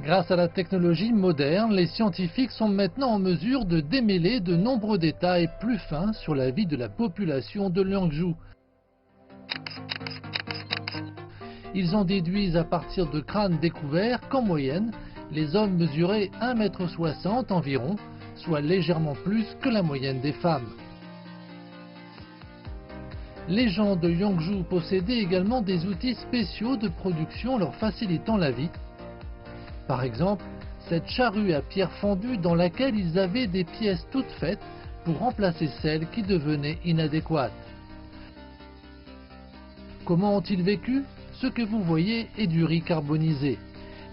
Grâce à la technologie moderne, les scientifiques sont maintenant en mesure de démêler de nombreux détails plus fins sur la vie de la population de Liangzhou. Ils en déduisent à partir de crânes découverts qu'en moyenne, les hommes mesuraient 1,60 m environ, soit légèrement plus que la moyenne des femmes. Les gens de Liangzhou possédaient également des outils spéciaux de production leur facilitant la vie. Par exemple, cette charrue à pierre fondue dans laquelle ils avaient des pièces toutes faites pour remplacer celles qui devenaient inadéquates. Comment ont-ils vécu? Ce que vous voyez est du riz carbonisé.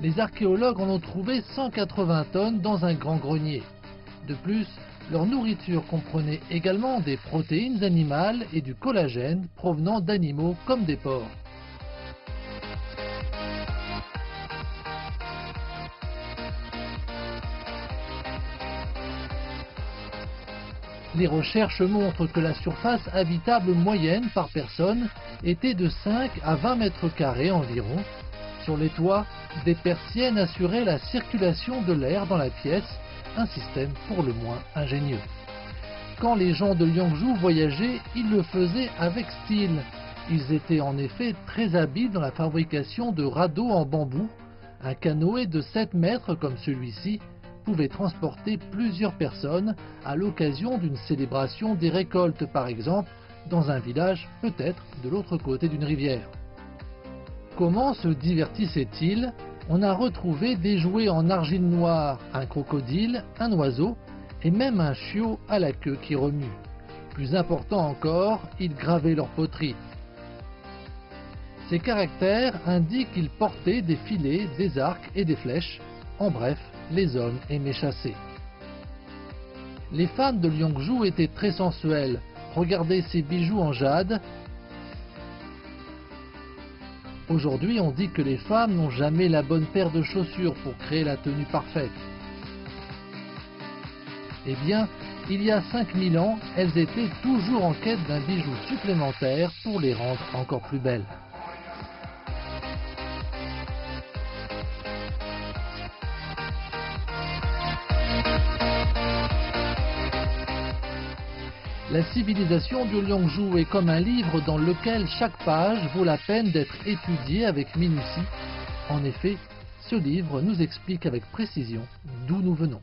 Les archéologues en ont trouvé 180 tonnes dans un grand grenier. De plus, leur nourriture comprenait également des protéines animales et du collagène provenant d'animaux comme des porcs. Les recherches montrent que la surface habitable moyenne par personne était de 5 à 20 mètres carrés environ. Sur les toits, des persiennes assuraient la circulation de l'air dans la pièce, un système pour le moins ingénieux. Quand les gens de Liangzhou voyageaient, ils le faisaient avec style. Ils étaient en effet très habiles dans la fabrication de radeaux en bambou. Un canoë de 7 mètres comme celui-ci pouvait transporter plusieurs personnes à l'occasion d'une célébration des récoltes par exemple, dans un village peut-être de l'autre côté d'une rivière. Comment se divertissaient-ils? On a retrouvé des jouets en argile noire, un crocodile, un oiseau et même un chiot à la queue qui remue. Plus important encore, ils gravaient leur poterie. Ces caractères indiquent qu'ils portaient des filets, des arcs et des flèches. En bref, les hommes aimaient chasser. Les femmes de Liangzhou étaient très sensuelles. Regardez ces bijoux en jade. Aujourd'hui, on dit que les femmes n'ont jamais la bonne paire de chaussures pour créer la tenue parfaite. Eh bien, il y a 5000 ans, elles étaient toujours en quête d'un bijou supplémentaire pour les rendre encore plus belles. La civilisation de Liangzhou est comme un livre dans lequel chaque page vaut la peine d'être étudiée avec minutie. En effet, ce livre nous explique avec précision d'où nous venons.